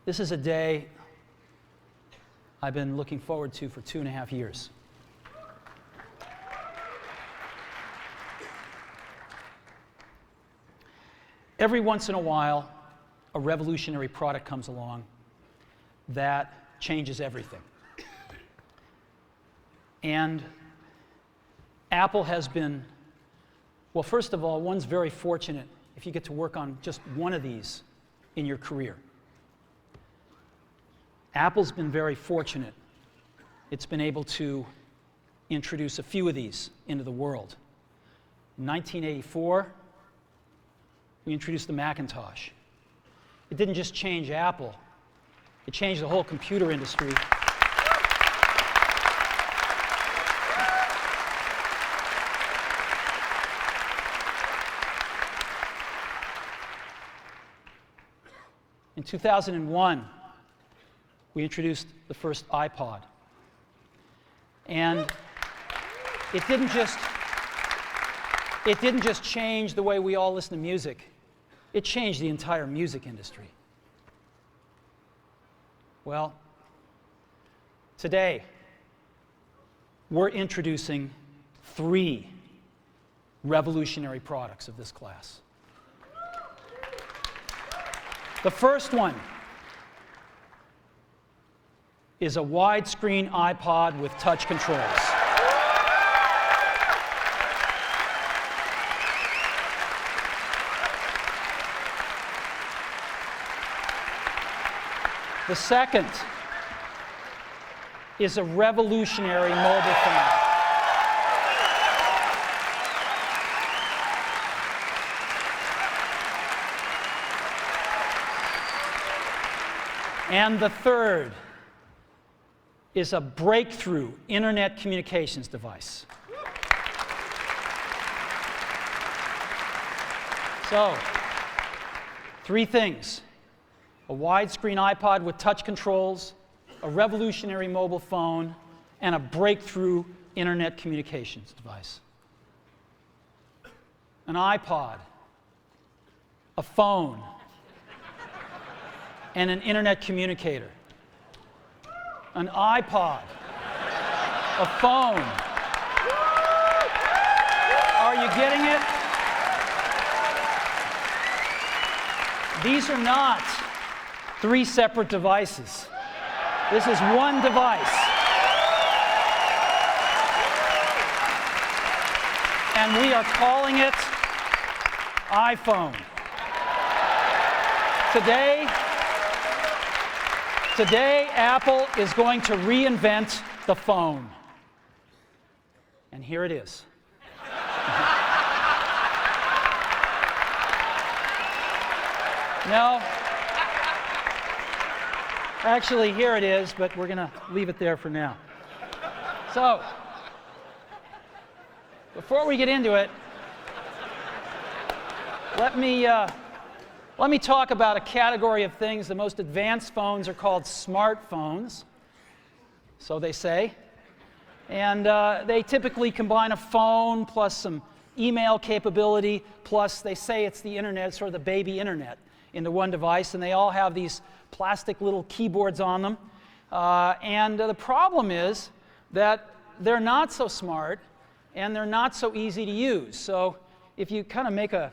This is a day I've been looking forward to for 2.5 years. Every once in a while, a revolutionary product comes along that changes everything. And Apple has been, well, first of all, one's very fortunate if you get to work on just one of these in your career. Apple's been very fortunate. It's been able to introduce a few of these into the world. In 1984, we introduced the Macintosh. It didn't just change Apple, it changed the whole computer industry. In 2001, we introduced the first iPod. And it didn't just change the way we all listen to music. It changed the entire music industry. Well, today, we're introducing 3 revolutionary products of this class. The first one is a widescreen iPod with touch controls. The second is a revolutionary mobile phone. And the third is a breakthrough internet communications device. So, 3 things. A widescreen iPod with touch controls, a revolutionary mobile phone, and a breakthrough internet communications device. An iPod, a phone, and an internet communicator. An iPod, a phone. Are you getting it? These are not 3 separate devices. This is one device. And we are calling it iPhone. Today, Apple is going to reinvent the phone. And here it is. No. Actually, here it is, but we're going to leave it there for now. So, before we get into it, let me talk about a category of things. The most advanced phones are called smartphones, so they say. And they typically combine a phone plus some email capability, plus they say it's the internet, sort of the baby internet, into one device, and they all have these plastic little keyboards on them. And the problem is that they're not so smart, and they're not so easy to use. So if you kind of make a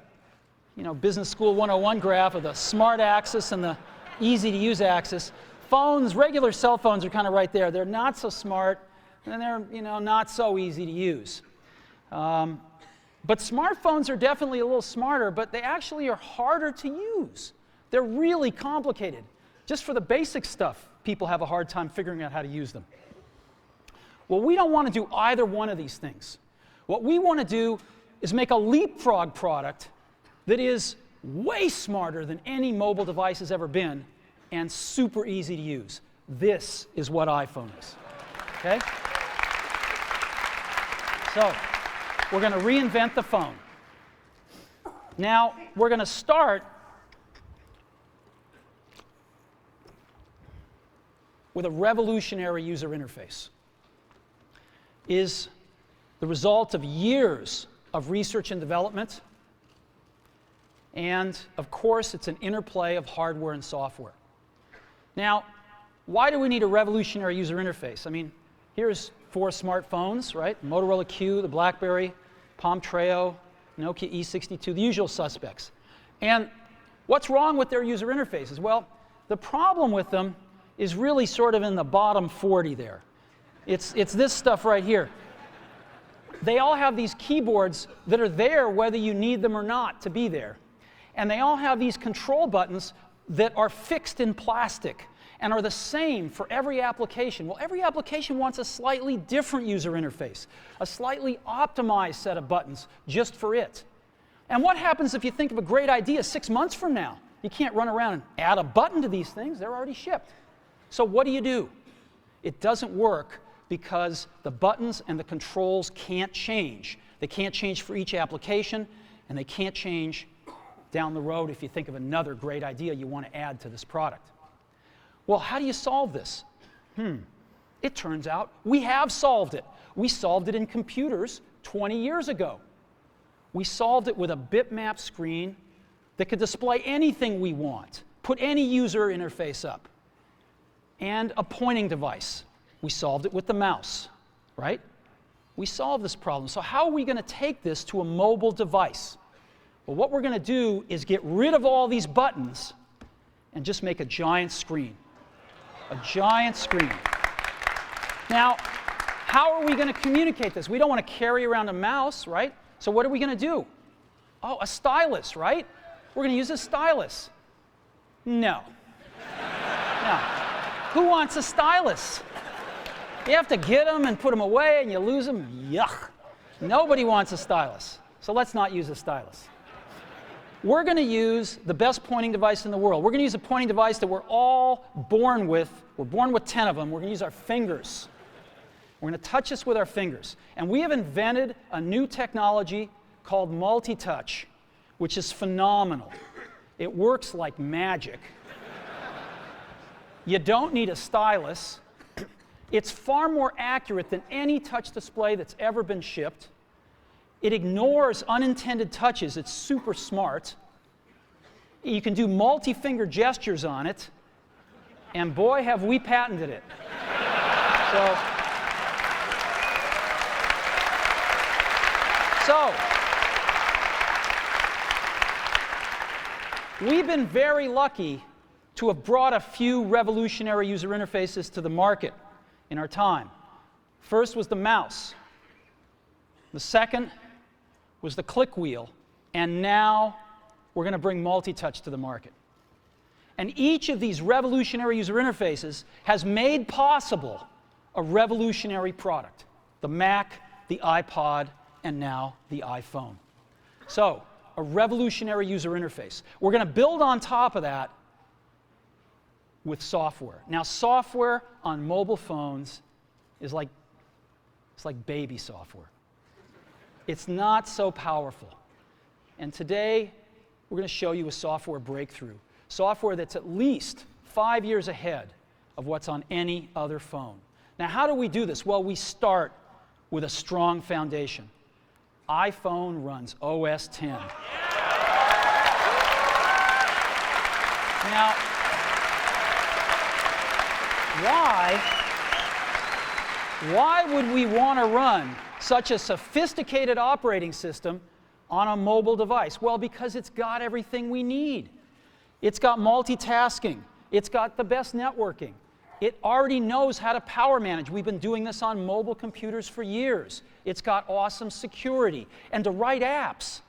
Business School 101 graph of the smart axis and the easy-to-use axis, phones, regular cell phones are kind of right there. They're not so smart, and they're not so easy to use. But smartphones are definitely a little smarter, but they actually are harder to use. They're really complicated. Just for the basic stuff, people have a hard time figuring out how to use them. Well, we don't want to do either one of these things. What we want to do is make a leapfrog product that is way smarter than any mobile device has ever been and super easy to use. This is what iPhone is. Okay? So, we're going to reinvent the phone. Now, we're going to start with a revolutionary user interface. Is the result of years of research and development. And, of course, it's an interplay of hardware and software. Now, why do we need a revolutionary user interface? I mean, here's 4 smartphones, right? Motorola Q, the BlackBerry, Palm Treo, Nokia E62, the usual suspects. And what's wrong with their user interfaces? Well, the problem with them is really sort of in the bottom 40 there. It's this stuff right here. They all have these keyboards that are there whether you need them or not to be there. And they all have these control buttons that are fixed in plastic and are the same for every application. Well, every application wants a slightly different user interface, a slightly optimized set of buttons just for it. And what happens if you think of a great idea 6 months from now? You can't run around and add a button to these things. They're already shipped. So what do? It doesn't work because the buttons and the controls can't change. They can't change for each application, and they can't change down the road if you think of another great idea you want to add to this product. Well, how do you solve this? It turns out we have solved it. We solved it in computers 20 years ago. We solved it with a bitmap screen that could display anything we want, put any user interface up, and a pointing device. We solved it with the mouse, right? We solved this problem. So how are we going to take this to a mobile device? Well, what we're going to do is get rid of all these buttons and just make a giant screen. A giant screen. Now, how are we going to communicate this? We don't want to carry around a mouse, right? So what are we going to do? Oh, a stylus, right? We're going to use a stylus. No. No. Who wants a stylus? You have to get them and put them away and you lose them. Yuck. Nobody wants a stylus. So let's not use a stylus. We're going to use the best pointing device in the world. We're going to use a pointing device that we're all born with. We're born with 10 of them. We're going to use our fingers. We're going to touch this with our fingers. And we have invented a new technology called multi-touch, which is phenomenal. It works like magic. You don't need a stylus. It's far more accurate than any touch display that's ever been shipped. It ignores unintended touches. It's super smart. You can do multi-finger gestures on it. And boy, have we patented it. So, we've been very lucky to have brought a few revolutionary user interfaces to the market in our time. First was the mouse. The second was the click wheel. And now we're going to bring multi-touch to the market. And each of these revolutionary user interfaces has made possible a revolutionary product. The Mac, the iPod, and now the iPhone. So, a revolutionary user interface. We're going to build on top of that with software. Now, software on mobile phones is like baby software. It's not so powerful. And today, we're going to show you a software breakthrough. Software that's at least 5 years ahead of what's on any other phone. Now, how do we do this? Well, we start with a strong foundation. iPhone runs OS X. Now, why would we want to run such a sophisticated operating system on a mobile device? Well, because it's got everything we need. It's got multitasking. It's got the best networking. It already knows how to power manage. We've been doing this on mobile computers for years. It's got awesome security. And to write apps,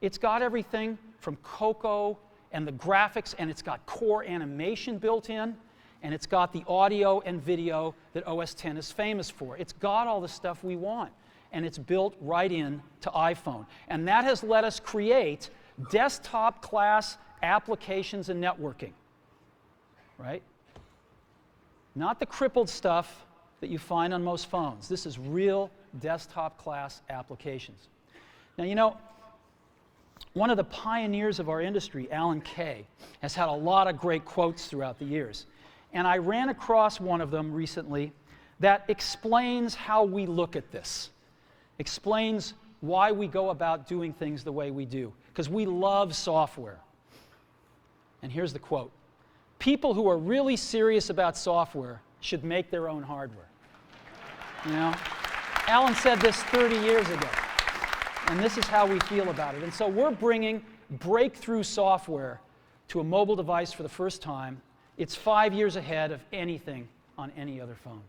it's got everything from Cocoa and the graphics, and it's got core animation built in, and it's got the audio and video that OS X is famous for. It's got all the stuff we want, and it's built right in to iPhone. And that has let us create desktop-class applications and networking, right? Not the crippled stuff that you find on most phones. This is real desktop-class applications. Now, you know, one of the pioneers of our industry, Alan Kay, has had a lot of great quotes throughout the years. And I ran across one of them recently that explains how we look at this, explains why we go about doing things the way we do, because we love software. And here's the quote. people who are really serious about software should make their own hardware. You know? Alan said this 30 years ago, and this is how we feel about it. And so we're bringing breakthrough software to a mobile device for the first time. It's 5 years ahead of anything on any other phone.